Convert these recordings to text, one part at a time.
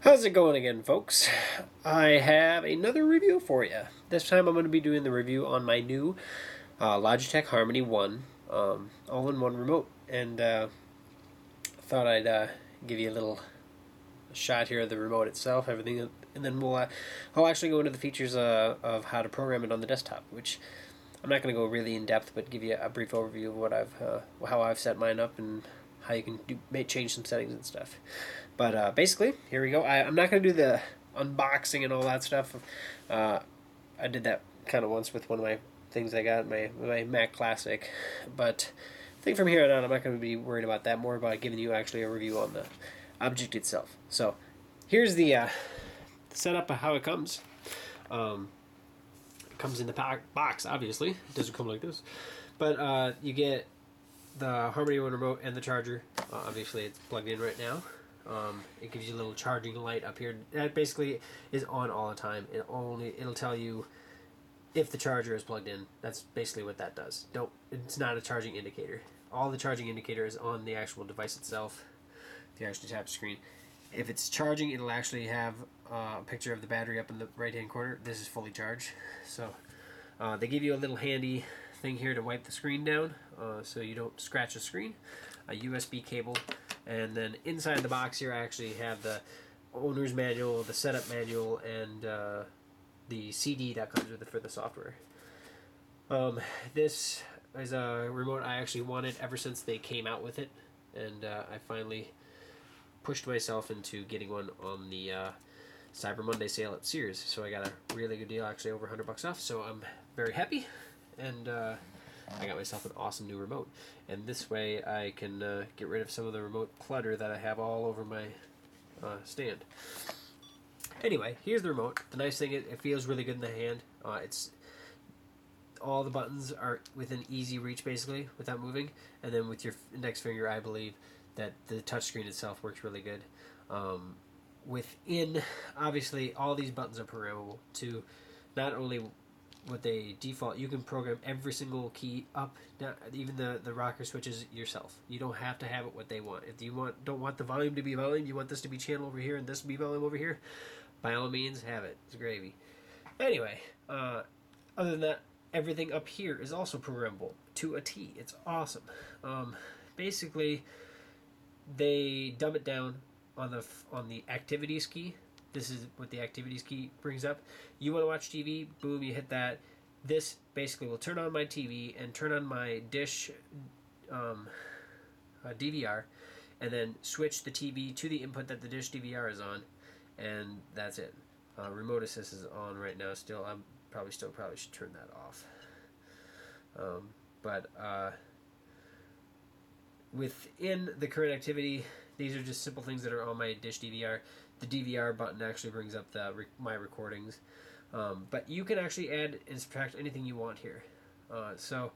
How's it going again, folks? I have another review for you. This time I'm going to be doing the review on my new Logitech Harmony 1 all-in-one remote. And thought I'd give you a little shot here of the remote itself, everything, and then I'll actually go into the features of how to program it on the desktop, which I'm not going to go really in depth, but give you a brief overview of what how I've set mine up and how you can change some settings and stuff. But basically, here we go. I'm not going to do the unboxing and all that stuff. Uh, I did that kind of once with one of my things I got, my Mac Classic. But I think from here on out, I'm not going to be worried about that. More about giving you actually a review on the object itself. So here's the setup of how it comes. It comes in the box, obviously. It doesn't come like this. But you get the Harmony One remote and the charger. Obviously, it's plugged in right now. It gives you a little charging light up here. That basically is on all the time. It'll tell you if the charger is plugged in. That's basically what that does. It's not a charging indicator. All the charging indicator is on the actual device itself. If you actually tap the screen, if it's charging, it'll actually have a picture of the battery up in the right hand corner. This is fully charged. So they give you a little handy thing here to wipe the screen down so you don't scratch the screen. A USB cable. And then inside the box here I actually have the owner's manual, the setup manual, and the CD that comes with it for the software. This is a remote I actually wanted ever since they came out with it, and I finally pushed myself into getting one on the Cyber Monday sale at Sears. So I got a really good deal, actually over $100 off. So I'm very happy, and I got myself an awesome new remote. And this way I can get rid of some of the remote clutter that I have all over my stand. Anyway, here's the remote. The nice thing is it feels really good in the hand. It's all the buttons are within easy reach basically without moving. And then with your index finger, I believe that the touchscreen itself works really good. Within, obviously, all these buttons are programmable to not only what they default, you can program every single key up, down, even the rocker switches yourself. You don't have to have it what they want. If you don't want the volume to be volume, you want this to be channel over here and this to be volume over here, by all means have it. It's gravy. Anyway, other than that, everything up here is also programmable to a T. It's awesome. Basically, they dumb it down on the activities key. This is what the activities key brings up. You want to watch TV, boom, you hit that. This basically will turn on my TV and turn on my dish DVR, and then switch the TV to the input that the dish DVR is on, and that's it. Remote assist is on right now still. I'm probably should turn that off. But within the current activity, these are just simple things that are on my dish DVR. The DVR button actually brings up my recordings, but you can actually add and subtract anything you want here. So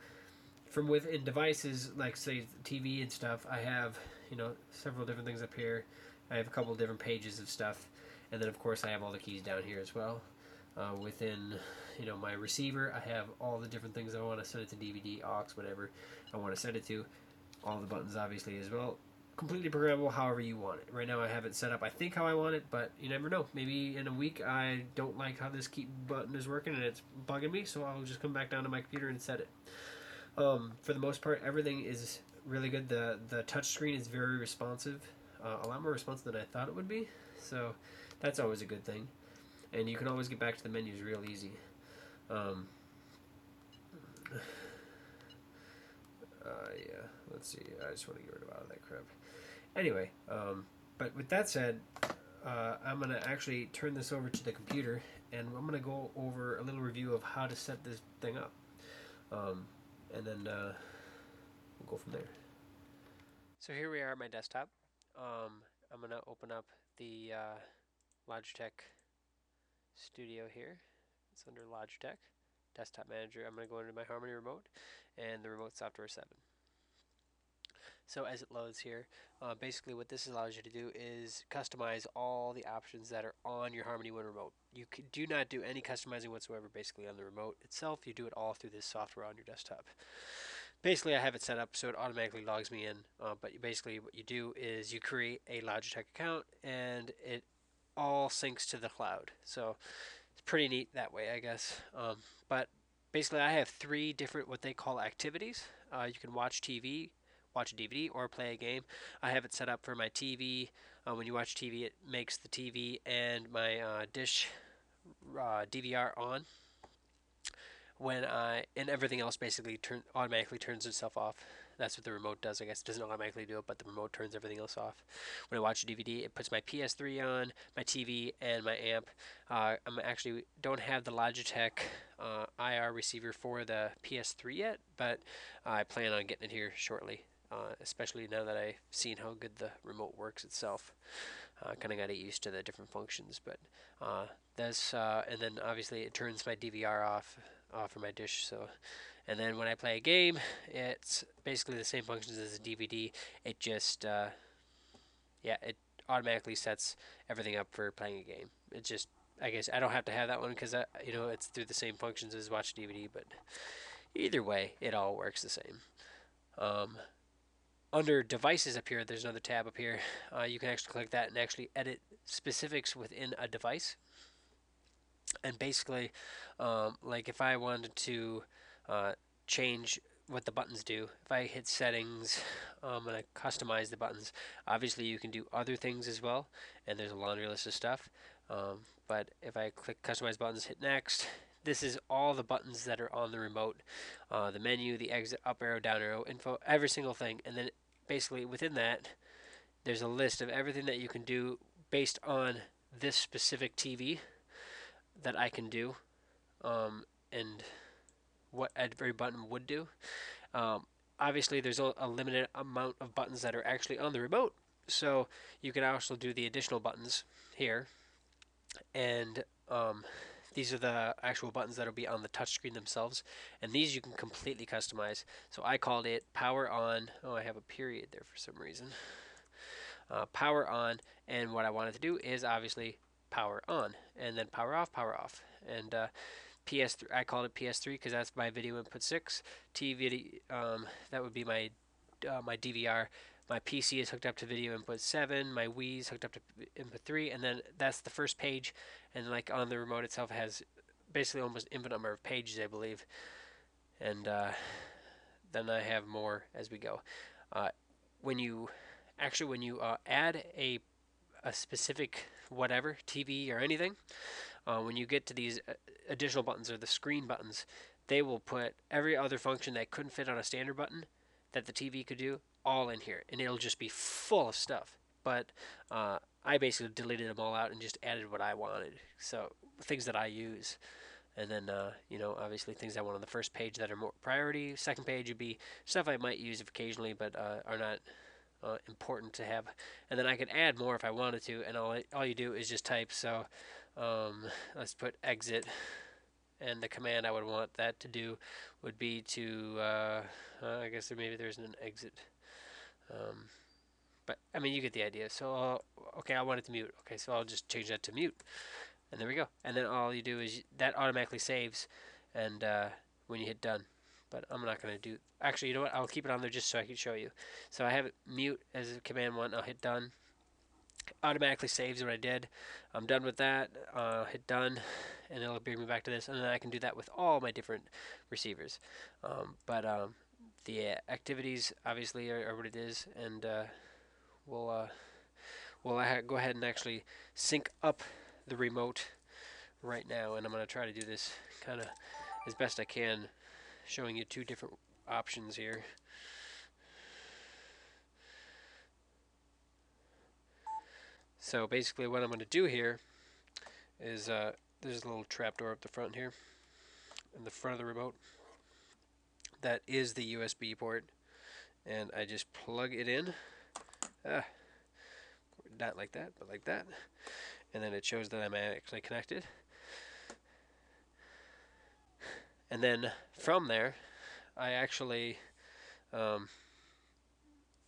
from within devices, like say TV and stuff, I have several different things up here. I have a couple of different pages of stuff, and then of course I have all the keys down here as well. Within my receiver, I have all the different things I want to send it to DVD, aux, whatever I want to send it to. All the buttons obviously as well. Completely programmable however you want it. Right now I have it set up I think how I want it, but you never know. Maybe in a week I don't like how this keep button is working and it's bugging me, so I'll just come back down to my computer and set it. For the most part, everything is really good. The touch screen is very responsive, a lot more responsive than I thought it would be, so that's always a good thing. And you can always get back to the menus real easy. Yeah, let's see. I just want to get rid of all of that crap. Anyway, but with that said, I'm going to actually turn this over to the computer, and I'm going to go over a little review of how to set this thing up. And then we'll go from there. So here we are at my desktop. I'm going to open up the Logitech Studio here. It's under Logitech. Desktop Manager. I'm going to go into my Harmony remote and the remote software 7. So as it loads here, basically what this allows you to do is customize all the options that are on your Harmony One remote. You do not do any customizing whatsoever basically on the remote itself. You do it all through this software on your desktop. Basically I have it set up so it automatically logs me in, but basically what you do is you create a Logitech account, and it all syncs to the cloud. So it's pretty neat that way, I guess. But basically, I have three different what they call activities. You can watch TV, watch a DVD, or play a game. I have it set up for my TV. When you watch TV, it makes the TV and my dish DVR on. When I and everything else basically automatically turns itself off. That's what the remote does. I guess it doesn't automatically do it, but the remote turns everything else off. When I watch a DVD, it puts my PS3 on, my TV, and my amp. I'm actually don't have the Logitech IR receiver for the PS3 yet, but I plan on getting it here shortly. Especially now that I've seen how good the remote works itself. Kind of got to get used to the different functions, but that's and then obviously it turns my DVR off for my dish. So, and then when I play a game, it's basically the same functions as a DVD. It just yeah, it automatically sets everything up for playing a game. It just I guess I don't have to have that one because it's through the same functions as watch DVD. But either way, it all works the same. Um, Under devices up here, there's another tab up here. You can actually click that and actually edit specifics within a device. And basically, like if I wanted to change what the buttons do, if I hit settings and I customize the buttons, obviously you can do other things as well. And there's a laundry list of stuff. But if I click customize buttons, hit next, this is all the buttons that are on the remote, the menu, the exit, up arrow, down arrow, info, every single thing. And then basically within that, there's a list of everything that you can do based on this specific TV that I can do, and what every button would do. Um, Obviously, there's a limited amount of buttons that are actually on the remote, so you can also do the additional buttons here, and these are the actual buttons that will be on the touchscreen themselves, and these you can completely customize. So I called it power on. Oh, I have a period there for some reason. Power on, and what I wanted to do is obviously power on, and then power off, and PS3. I called it PS3 because that's my video input 6. TV, that would be my DVR. My PC is hooked up to video input 7. My Wii is hooked up to input 3, and then that's the first page. And like on the remote itself, it has basically almost infinite number of pages, I believe. And then I have more as we go. Uh, when you add a specific whatever TV or anything, when you get to these additional buttons or the screen buttons, they will put every other function that couldn't fit on a standard button that the TV could do all in here, and it'll just be full of stuff. But I basically deleted them all out and just added what I wanted. So things that I use, and then obviously things I want on the first page that are more priority. Second page would be stuff I might use occasionally, but are not important to have. And then I could add more if I wanted to, and all you do is just type. So let's put exit, and the command I would want that to do would be to I guess maybe there isn't an exit, but I mean you get the idea. So okay, I want it to mute. Okay, so I'll just change that to mute, and there we go. And then all you do is that automatically saves, and when you hit done. But I'm not going to do. Actually, you know what? I'll keep it on there just so I can show you. So I have it mute as a command 1. I'll hit done. Automatically saves what I did. I'm done with that. Hit done, and it'll bring me back to this, and then I can do that with all my different receivers. But the activities obviously are what it is, and we'll go ahead and actually sync up the remote right now, and I'm going to try to do this kind of as best I can, showing you two different options here. So basically what I'm going to do here is there's a little trapdoor up the front here in the front of the remote. That is the USB port, and I just plug it in. Not like that, but like that. And then it shows that I'm actually connected. And then from there, I actually, as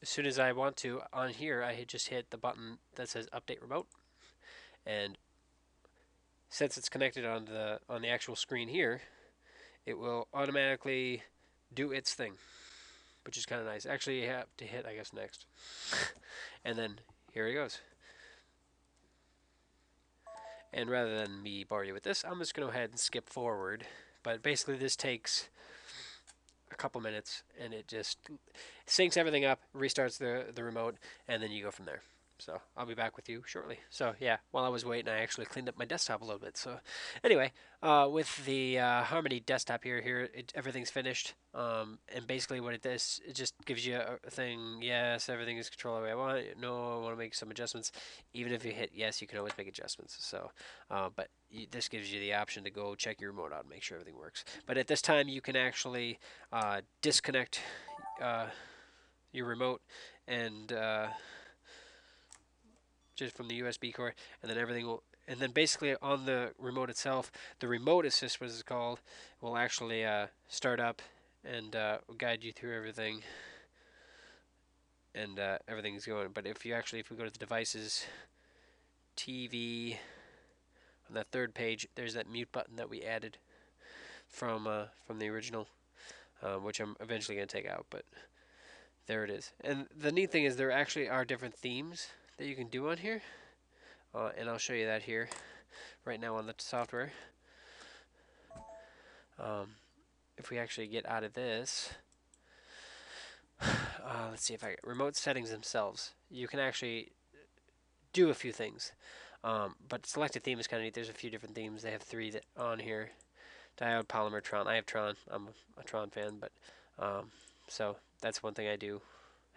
soon as I want to, on here, I just hit the button that says Update Remote. And since it's connected on the actual screen here, it will automatically do its thing, which is kind of nice. Actually, you have to hit, I guess, next. And then here it goes. And rather than me bore you with this, I'm just going to go ahead and skip forward. But basically this takes a couple minutes, and it just syncs everything up, restarts the remote, and then you go from there. So I'll be back with you shortly. So yeah, while I was waiting, I actually cleaned up my desktop a little bit. So anyway, with the Harmony desktop here, everything's finished. And basically what it does, it just gives you a thing. Yes, everything is controlled the way I want it. No, I want to make some adjustments. Even if you hit yes, you can always make adjustments. So, but this gives you the option to go check your remote out and make sure everything works. But at this time, you can actually disconnect your remote and just from the USB cord, and then everything will. And then basically on the remote itself, the remote assist, what it's called, will actually start up and guide you through everything, and everything's going. But if we go to the devices, TV, on that third page, there's that mute button that we added from the original, which I'm eventually gonna take out, but there it is. And the neat thing is there actually are different themes that you can do on here, and I'll show you that here right now on the software. If we actually get out of this, let's see if I remote settings themselves. You can actually do a few things, but selected theme is kind of neat. There's a few different themes. They have 3 that on here: Diode, Polymer, Tron. I have Tron. I'm a Tron fan, but so that's one thing I do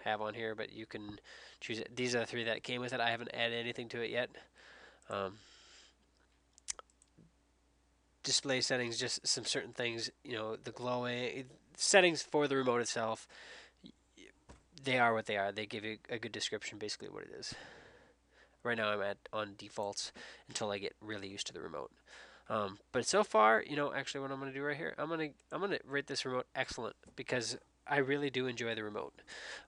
have on here. But you can choose it. These are the 3 that came with it. I haven't added anything to it yet. Display settings, just some certain things, the glowing settings for the remote itself. They are what they are. They give you a good description, basically what it is. Right now I'm on defaults until I get really used to the remote. But so far, actually what I'm going to do right here, I'm going to rate this remote excellent, because I really do enjoy the remote.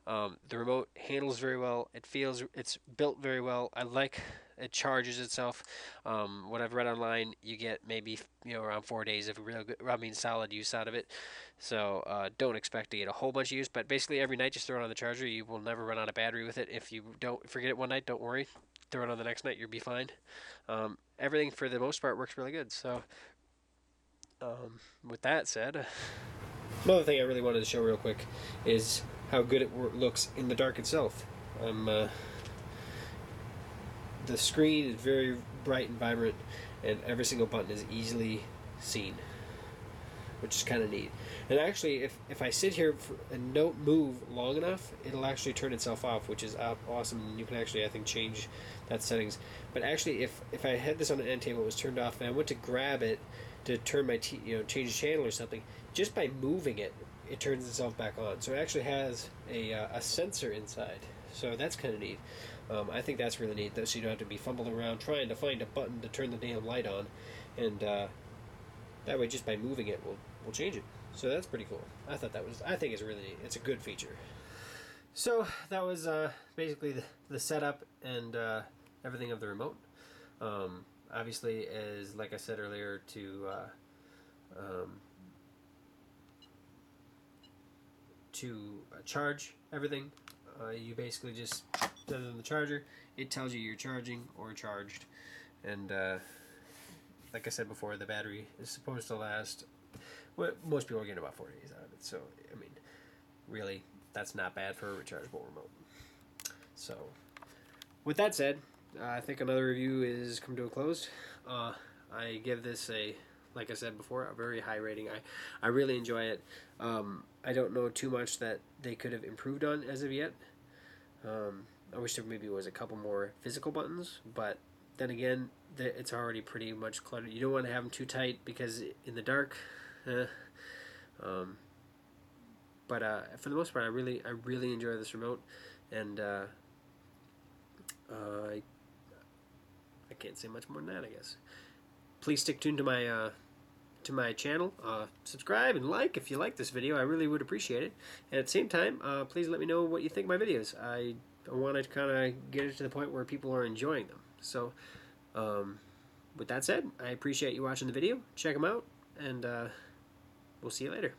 The remote handles very well. It's built very well. I like it charges itself. What I've read online, you get maybe around 4 days of real good, solid use out of it. So don't expect to get a whole bunch of use. But basically every night, just throw it on the charger. You will never run out of battery with it. If you don't forget it one night, don't worry. Throw it on the next night, you'll be fine. Everything for the most part works really good. So with that said, another thing I really wanted to show real quick is how good it looks in the dark itself. The screen is very bright and vibrant, and every single button is easily seen, which is kind of neat. And actually, if I sit here and don't move long enough, it'll actually turn itself off, which is awesome. And you can actually, I think, change that settings. But actually, if I had this on an end table, it was turned off, and I went to grab it to turn my change the channel or something, just by moving it, it turns itself back on. So it actually has a sensor inside. So that's kind of neat. I think that's really neat, though, so you don't have to be fumbling around trying to find a button to turn the damn light on, and that way, just by moving it, we'll change it. So that's pretty cool. I think it's really neat. It's a good feature. So that was basically the setup and everything of the remote. Obviously, as like I said earlier, to charge everything, you basically just set it on the charger. It tells you you're charging or charged, and like I said before, the battery is supposed to last. Well, most people are getting about 4 days out of it, so I mean, really, that's not bad for a rechargeable remote. So, with that said, I think another review is come to a close. I give this like I said before, a very high rating. I really enjoy it. I don't know too much that they could have improved on as of yet. I wish there maybe was a couple more physical buttons, but then again, it's already pretty much cluttered. You don't want to have them too tight, because in the dark. But for the most part, I really enjoy this remote, and I can't say much more than that, I guess. Please stick tuned to my channel. Subscribe and like if you like this video. I really would appreciate it. And at the same time, please let me know what you think of my videos. I want to kind of get it to the point where people are enjoying them. So, with that said, I appreciate you watching the video. Check them out, and we'll see you later.